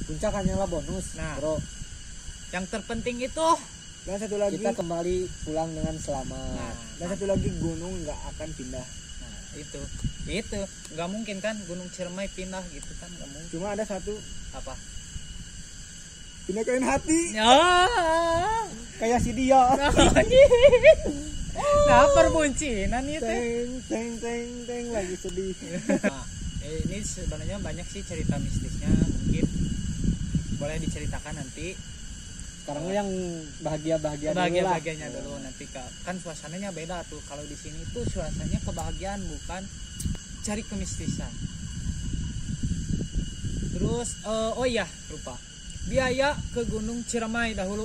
Puncak hanyalah bonus, Nah, bro. yang terpenting itu Dan satu lagi, Kita kembali pulang dengan selamat. nah, dan satu lagi gunung nggak akan pindah. nah, itu nggak mungkin kan Gunung Ciremai pindah gitu kan, nggak mungkin. Cuma ada satu, Apa pindahkan hati ya. kayak si dia. Nah, perbuncinan itu. Teng lagi sedih. Nah, ini sebenarnya banyak sih cerita mistisnya, mungkin boleh diceritakan nanti. Sekarang yang bahagianya Dulu nanti kan suasananya beda tuh. Kalau di sini tuh suasananya kebahagiaan, bukan cari kemistisan. Terus oh iya lupa, biaya ke Gunung Ciremai dahulu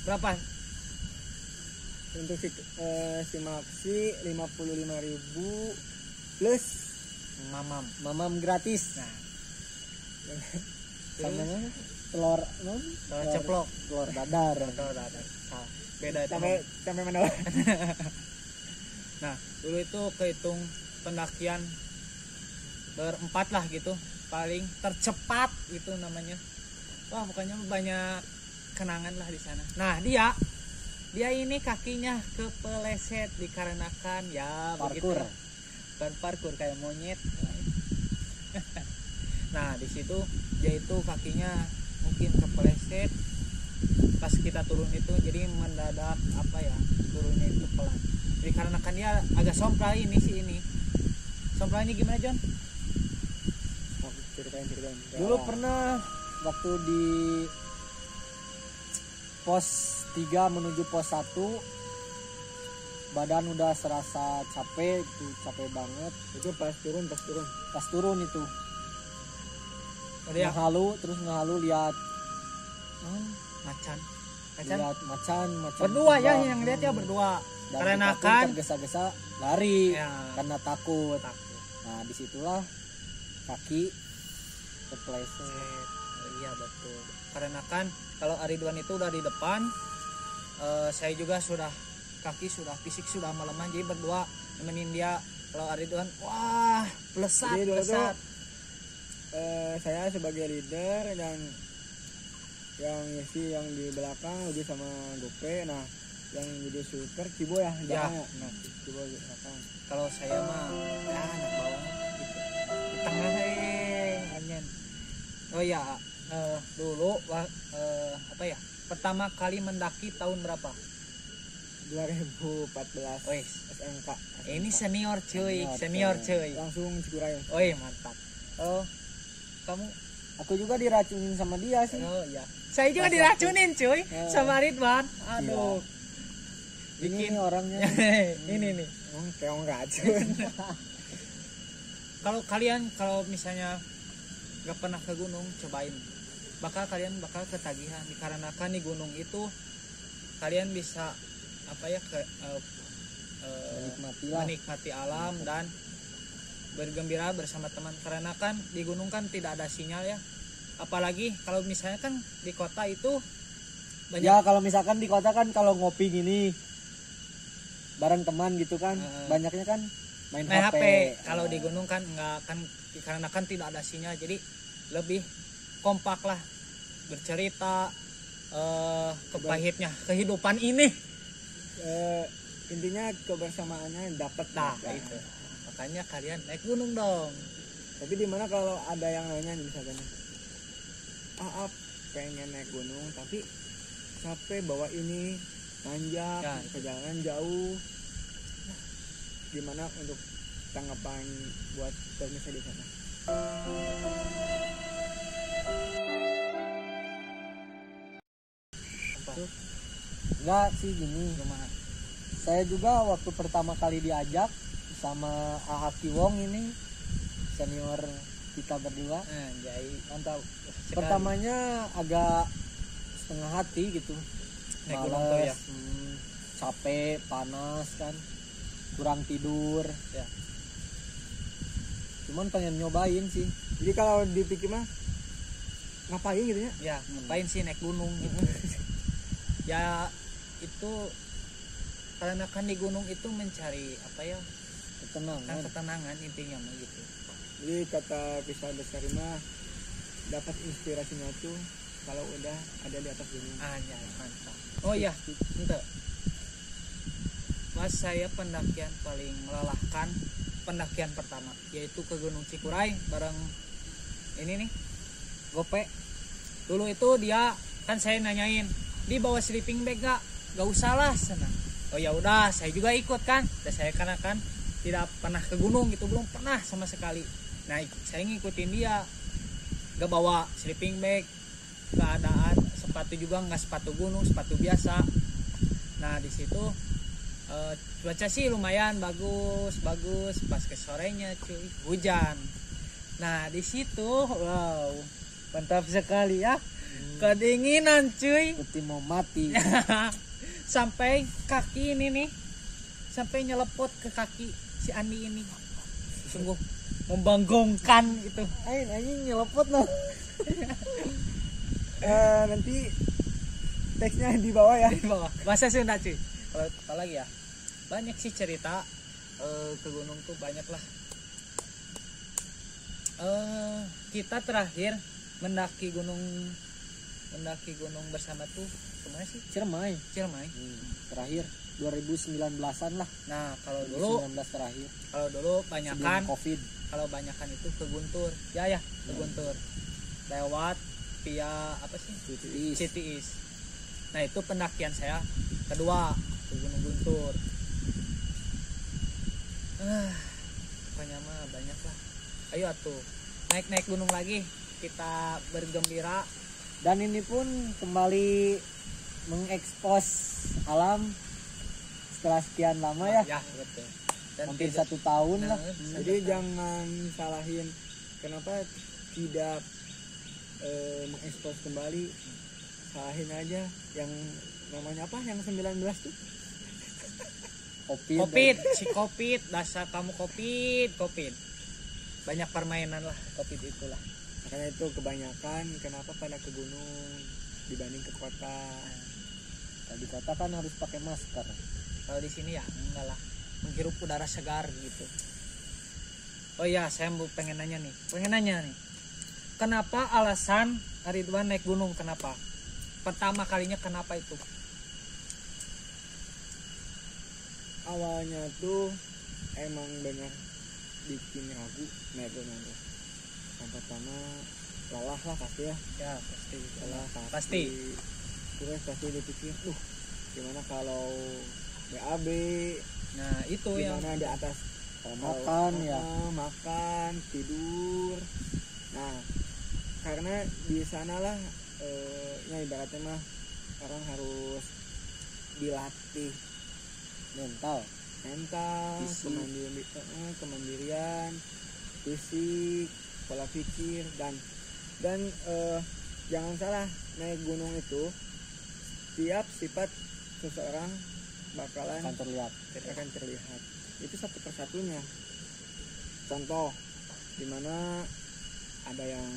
berapa? Untuk si Maxi 55.000 plus mamam gratis. Nah, Sama terus telur ceplok, telur dadar. salah, beda itu. sampai mana? Nah, dulu itu kehitung pendakian berempat lah gitu, paling tercepat itu namanya. Wah, pokoknya banyak kenangan lah di sana. Nah, dia ini kakinya kepeleset dikarenakan ya Parkur. begitu. Bukan parkur, kayak monyet. Nah, di situ dia itu kakinya mungkin kepeleset pas kita turun itu, jadi mendadak turunnya itu pelan. Dikarenakan dia agak sompral ini. Sompral ini gimana, John? Ceritain. Dulu pernah waktu di pos 3 menuju pos 1, badan udah serasa capek banget. Itu pas turun. Pas turun itu Dia ngehalu lihat macan. macan Berdua ya, terbang. yang lihat ya berdua. Dan Karena kita pun kan tergesa-gesa lari ya, karena takut. takut. Nah, disitulah kaki kepleset. Iya betul. Karena kan kalau Aridwan itu udah di depan, saya juga kaki fisik sudah melemah, jadi berdua nemenin dia. Kalau Aridwan, wah, Jadi dulu tuh pelesat. saya sebagai leader dan yang yang di belakang lebih sama Gope. Nah, yang jadi super Cibo ya, Ya, belakang nah, Cibo di belakang. kalau saya mah ya anak bawang gitu. Di tengah anjen. Oh ya, dulu pertama kali mendaki tahun berapa? 2014 Wih, SMK. ini senior cuy. Langsung Cikuray. Wih, mantap. Oh, kamu? Aku juga diracunin sama dia sih. Oh iya. Saya juga diracunin cuy sama Ridwan. Aduh. Ini Bikin orangnya. ini nih. Keong racun. Kalau misalnya nggak pernah ke gunung, cobain. Kalian bakal ketagihan, dikarenakan di gunung itu kalian bisa menikmati alam dan bergembira bersama teman. Karena kan di gunung kan tidak ada sinyal ya. Apalagi kalau misalnya kan di kota itu banyak. Ya kalau misalkan di kota kan kalau ngopi gini bareng teman gitu kan, banyaknya kan main HP. Kalau di gunung kan enggak kan, karena kan tidak ada sinyal, jadi lebih kompak lah bercerita kepahitnya kehidupan ini. Intinya kebersamaannya dapat. Nah, itu. Makanya kalian naik gunung dong. Tapi di mana kalau ada yang nanya misalkan, pengen naik gunung tapi capek bawa ini nanjak, Ya, perjalanan jauh. Nah, gimana untuk tanggapan buat pemirsa di sana? Enggak sih gini. Saya juga waktu pertama kali diajak sama AA Kiwong ini senior kita berdua. Jadi mantap. Pertamanya agak setengah hati gitu. Naik gunung tuh ya. Capek, panas kan. Kurang tidur. Ya. Cuman pengen nyobain sih. Jadi kalau dipikir mah ngapain gitu ya? Ya, ngapain sih naik gunung gitu. Ya itu karena kan di gunung itu mencari Ketenangan. ketenangan intinya mah gitu. Jadi kata kisah besar mah dapat inspirasinya tuh kalau udah ada di atas gunung. Anjay, mantap. Oh iya, ente. Pas saya pendakian paling melelahkan, pendakian pertama yaitu ke Gunung Cikuray bareng ini nih Gope. Dulu itu dia kan saya nanyain di bawa sleeping bag gak usah lah sana. Oh ya udah, saya juga ikut kan. Dan saya karena kan tidak pernah ke gunung gitu, belum pernah sama sekali. Nah saya ngikutin dia, gak bawa sleeping bag, keadaan sepatu juga nggak sepatu gunung, sepatu biasa. Nah di situ cuaca sih lumayan bagus pas ke sorenya cuy hujan. Nah di situ wow mantap sekali ya, kedinginan cuy, seperti mau mati. sampai kaki ini nih, sampai nyelepot ke kaki si Andi ini, sungguh membanggongkan itu. Anjing nyelepot noh. Nanti teksnya di bawah ya. Di bawah bahasa Sunda cuy. Kalau apa lagi ya, banyak sih cerita ke gunung tuh banyak lah. Kita terakhir mendaki gunung bersama tuh kemana sih? Ciremai. Terakhir 2019-an lah. Nah kalau dulu 2019 terakhir. Kalau dulu banyakan Sebelum Covid. Kalau banyakan itu ke Guntur. Ya ke Guntur. Lewat via apa sih? City East. Nah itu pendakian saya kedua ke Gunung Guntur. Pokoknya mah banyak lah. Ayo atuh naik gunung lagi, kita bergembira. Dan ini pun kembali mengekspos alam setelah sekian lama ya. Ya betul. Dan Hampir tidak- 1 tahun lah. Jadi jangan salahin kenapa tidak mengekspos kembali. Salahin aja yang namanya apa yang 19 tuh. Covid, si Covid, dasar kamu Covid. Banyak permainan lah Covid itulah. Makanya itu kebanyakan kenapa pada ke gunung dibanding ke kota. Di kota kan harus pakai masker. Kalau di sini ya enggak lah, menghirup udara segar gitu. Oh iya, saya pengen nanya nih. Kenapa alasan Ridwan naik gunung, kenapa? Pertama kalinya kenapa itu? Awalnya tuh emang benar bikin ragu naik gunung tuh. Yang pertama lelah lah pasti ya. Ya pasti. Lelah Pasti. Terus pasti dipikir, gimana kalau BAB, Nah itu yang gimana di atas Makan ya. makan, tidur. Nah, karena di sanalah ya ibaratnya mah orang harus dilatih Mental. fisik, kemandirian, fisik, pola pikir dan jangan salah, naik gunung itu setiap sifat seseorang bakalan Akan terlihat. akan terlihat. Itu satu persatunya. Contoh, dimana ada yang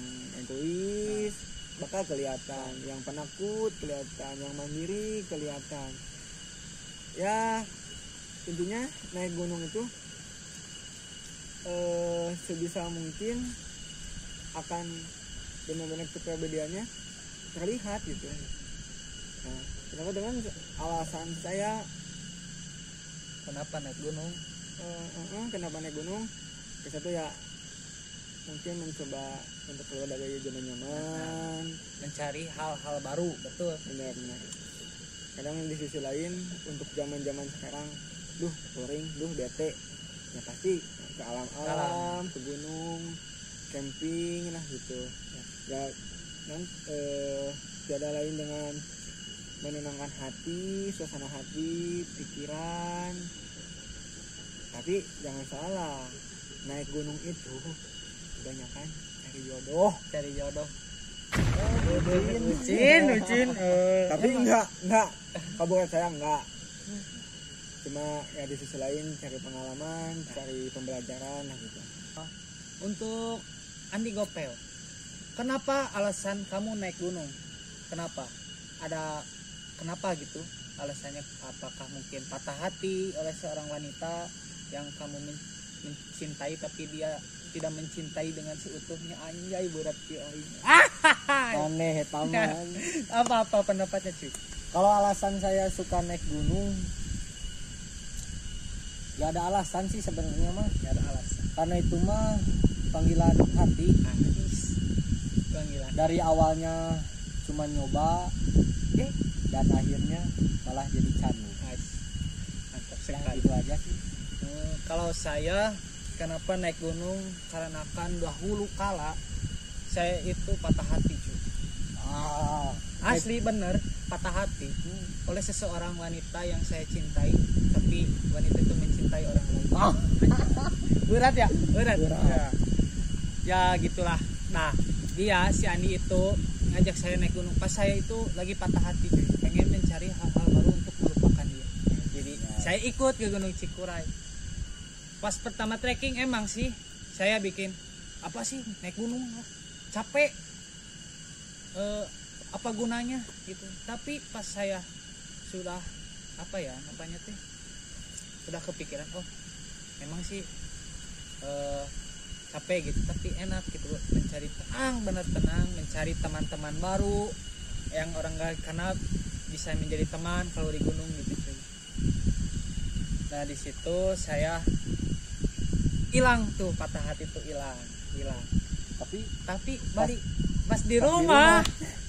egois bakal kelihatan, yang penakut kelihatan, yang mandiri kelihatan. Ya intinya naik gunung itu sebisa mungkin akan benar-benar kepribadiannya terlihat gitu. Nah, kenapa dengan alasan saya kenapa naik gunung? kenapa naik gunung? Ke satu ya mungkin mencoba untuk keluar dari zona nyaman. Mencari hal-hal baru, betul. Benar-benar. Kadang di sisi lain untuk zaman-zaman sekarang, touring, bete, ya pasti ke alam-alam, ke gunung, camping lah gitu. Ya, tiada lain dengan menenangkan hati, suasana hati, pikiran. Tapi jangan salah, naik gunung itu kebanyakan cari jodoh. Bucin. Tapi enggak kabupaten saya enggak, cuma ya di sisi lain cari pengalaman, cari pembelajaran lah gitu. Untuk Andi Gopel, kenapa alasan kamu naik gunung? Kenapa? Ada kenapa gitu? Alasannya apakah mungkin patah hati oleh seorang wanita yang kamu mencintai tapi dia tidak mencintai dengan seutuhnya. Anjay berat ki aing. Aneh taman. Apa pendapatnya cuy? Kalau alasan saya suka naik gunung, gak ada alasan sih sebenarnya mah. Gak ada alasan. Karena itu mah panggilan hati. Panggilan. Dari awalnya cuma nyoba, dan akhirnya malah jadi candu. Mantap Ya, sekali. itu aja sih. Kalau saya kenapa naik gunung, karena kan dahulu kala saya itu patah hati cuy. Asli bener patah hati oleh seseorang wanita yang saya cintai, tapi wanita itu mencintai orang lain. Berat ya? Berat. Ya gitulah. Nah, dia si Andi itu ngajak saya naik gunung pas saya itu lagi patah hati cuy. Pengen mencari hal-hal baru untuk melupakan dia. Jadi saya ikut ke Gunung Cikuray. Pas pertama trekking emang sih saya bikin apa sih naik gunung capek, apa gunanya gitu. Tapi pas saya sudah apa ya namanya teh sudah kepikiran, oh memang sih capek gitu tapi enak gitu, mencari tenang, bener tenang, mencari teman-teman baru yang orang gak kenal bisa menjadi teman kalau di gunung gitu cuy. Nah di situ saya hilang tuh patah hati tuh hilang. Tapi balik pas di rumah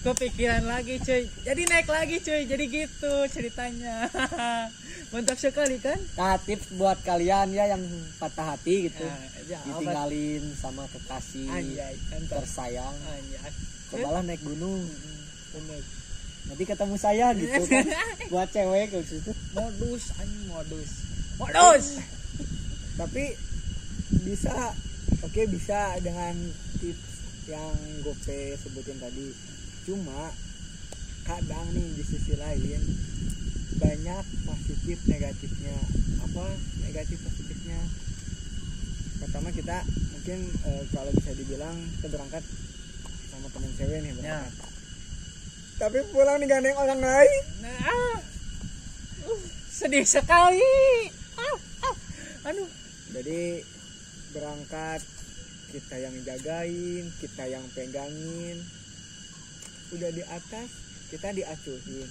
kepikiran lagi cuy, jadi naik lagi cuy, jadi gitu ceritanya. Mantap sekali kan. Nah, tips buat kalian ya yang patah hati gitu, Ya, ditinggalin sama kekasih anjay, mantap. tersayang, Anjay. cobalah naik gunung, Bener. nanti ketemu saya gitu kan. Buat cewek gitu. Modus. Tapi bisa dengan tips yang Gope sebutin tadi. Cuma kadang nih di sisi lain banyak positif negatifnya. Apa negatif positifnya? Pertama kita mungkin kalau bisa dibilang kita berangkat sama teman cewek nih berangkat. Tapi pulang digandeng orang lain. Nah, sedih sekali. Aduh. Jadi berangkat kita yang jagain, kita yang pegangin, udah di atas kita diacuhin.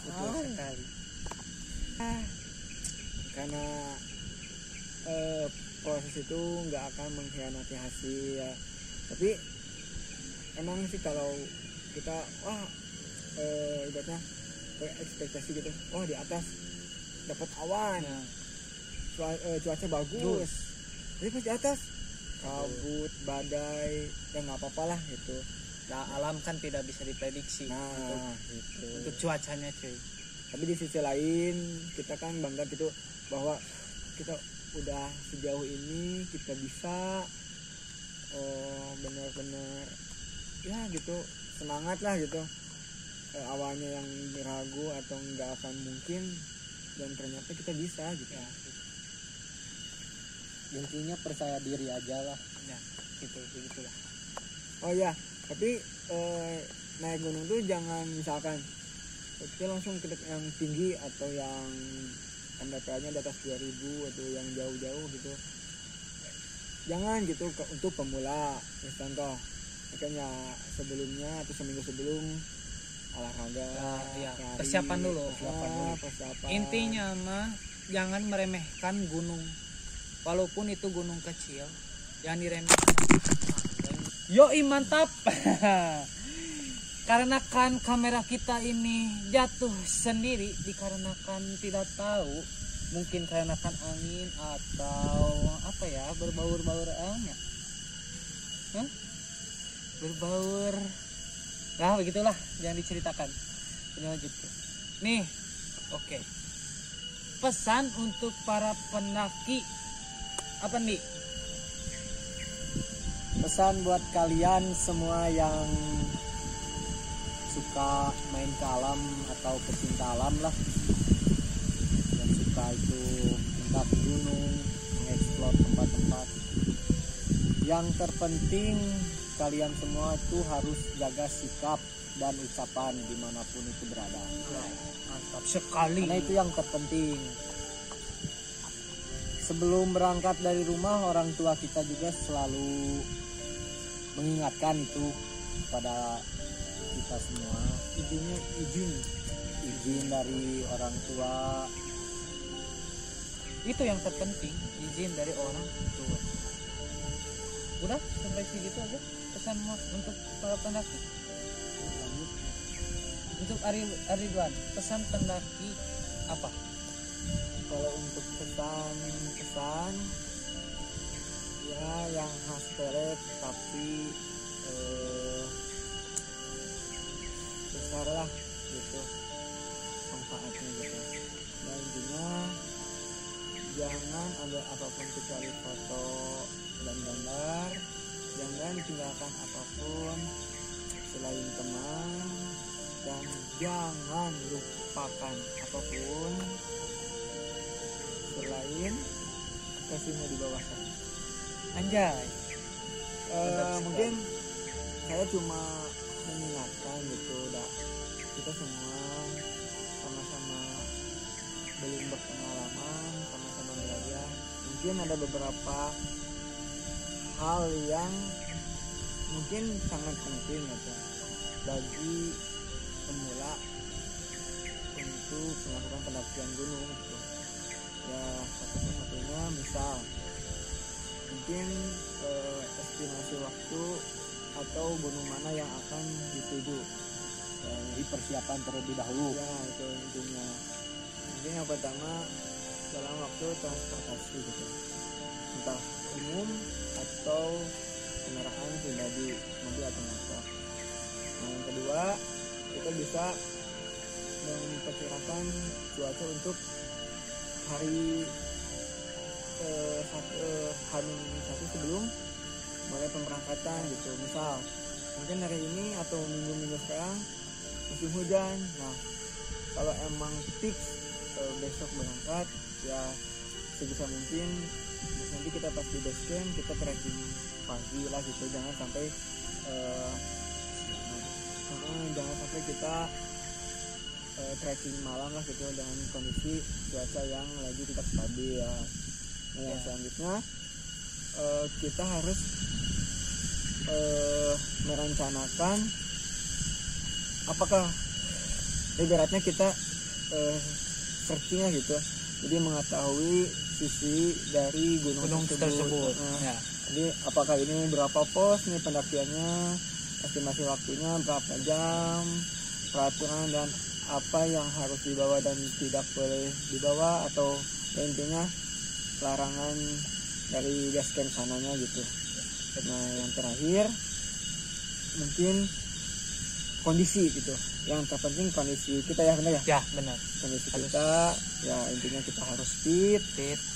Betul sekali. Karena proses itu nggak akan mengkhianati hasil. Tapi emang sih kalau kita ibaratnya ekspektasi gitu, di atas dapat awan, cuaca bagus, tapi pas di atas kabut, badai, ya nggak apa-apa lah gitu. Nah, alam kan tidak bisa diprediksi Gitu. untuk cuacanya cuy. Tapi di sisi lain kita kan bangga gitu bahwa kita udah sejauh ini, kita bisa benar-benar ya gitu, semangat lah gitu. Awalnya yang ragu atau nggak akan mungkin, dan ternyata kita bisa gitu. Intinya percaya diri aja lah. Ya, begitulah. Oh ya, tapi naik gunung tuh jangan misalkan kita langsung ke yang tinggi atau yang MDPA-nya di atas 2000 atau yang jauh-jauh gitu. Jangan gitu untuk pemula. Contoh, makanya sebelumnya atau seminggu sebelum olahraga, lari, persiapan dulu. Persiapan. Intinya mah jangan meremehkan gunung. Walaupun itu gunung kecil, jangan diremehkan. Yoi mantap. Karena kan kamera kita ini jatuh sendiri dikarenakan tidak tahu, mungkin karena kan angin atau apa ya, berbaur-baur ya. Berbaur. Nah, begitulah, jangan diceritakan. Lanjut. Nih. Oke. Pesan untuk para pendaki apa nih? Pesan buat kalian semua yang suka main ke alam atau pecinta alam lah, yang suka itu mendaki gunung, mengeksplor tempat-tempat. Yang terpenting kalian semua itu harus jaga sikap dan ucapan dimanapun itu berada. Mantap sekali. Karena itu yang terpenting. sebelum berangkat dari rumah orang tua kita juga selalu mengingatkan itu kepada kita semua. Intinya Izin dari orang tua. Itu yang terpenting, izin dari orang tua. Udah sampai segitu aja pesan untuk para pendaki. Untuk Ridwan, pesan pendaki apa? Kalau untuk pesan ya yang khas peret tapi besar lah gitu manfaatnya gitu. Nah intinya jangan ada apapun kecuali foto dan gambar, jangan tinggalkan apapun selain teman, dan jangan lupakan apapun selain kasihnya di bawah sana. Anjay. Mungkin saya cuma mengingatkan gitu, udah kita semua sama-sama belum berpengalaman, sama-sama belajar. Mungkin ada beberapa hal yang mungkin sangat penting gitu bagi pemula untuk melakukan pendakian gunung gitu. Ya satu-satunya misal mungkin estimasi waktu atau gunung mana yang akan dituju, Di persiapan terlebih dahulu. ya itu intinya. Mungkin yang pertama dalam waktu transportasi gitu, entah umum atau kendaraan pribadi, mobil atau motor. Nah yang kedua kita bisa memperkirakan cuaca untuk hari satu sebelum mulai pemberangkatan gitu. Misal mungkin hari ini atau minggu-minggu sekarang musim hujan. Nah kalau emang fix besok berangkat ya sebisa mungkin nanti kita pas di base camp kita trekking pagi lah gitu. Jangan sampai kita trekking malam lah gitu dengan kondisi cuaca yang lagi tidak stabil ya. Nah yang selanjutnya kita harus merencanakan apakah ibaratnya kita searchingnya gitu, jadi mengetahui sisi dari gunung tersebut. Ya. Jadi apakah ini berapa pos nih pendakiannya, estimasi waktunya berapa jam, peraturan dan apa yang harus dibawa dan tidak boleh dibawa, atau ya intinya larangan dari base camp sananya gitu. Nah yang terakhir mungkin kondisi gitu, yang terpenting kondisi kita ya, benar ya? Ya benar. Kondisi Harus. kita ya intinya kita harus fit,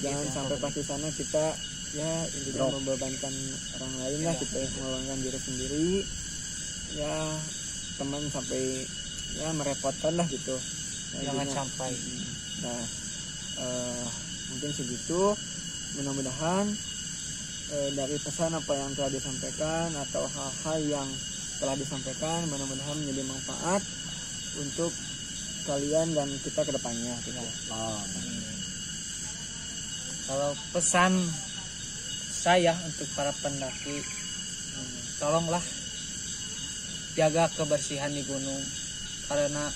jangan Gitu. sampai pas di sana kita ya intinya Drop. membebankan orang lain lah, Ya. kita membebankan diri sendiri ya, teman sampai ya merepotkan lah gitu. Nah, Jangan intinya, sampai. nah mungkin segitu, mudah-mudahan dari pesan apa yang telah disampaikan atau hal-hal yang telah disampaikan mudah-mudahan menjadi manfaat untuk kalian dan kita ke depannya gitu. Kalau pesan saya untuk para pendaki, tolonglah jaga kebersihan di gunung, karena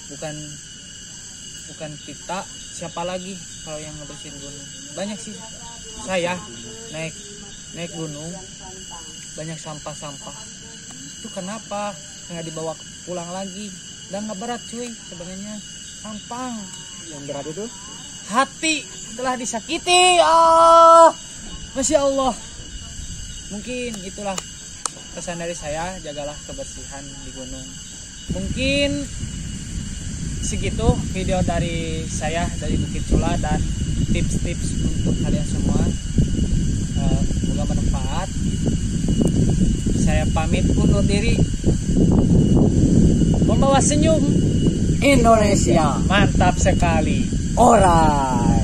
bukan kita, siapa lagi kalau yang ngebersihin gunung. Banyak sih saya naik gunung banyak sampah-sampah. Itu kenapa nggak dibawa pulang lagi? Dan nggak berat cuy, sebenarnya gampang. Yang berat itu Hati telah disakiti. Masya Allah. Mungkin itulah pesan dari saya, jagalah kebersihan di gunung. Mungkin segitu video dari saya dari Bukit Cula dan tips-tips untuk kalian semua. Semoga bermanfaat. Saya pamit undur diri. Membawa senyum Indonesia, mantap sekali. alright.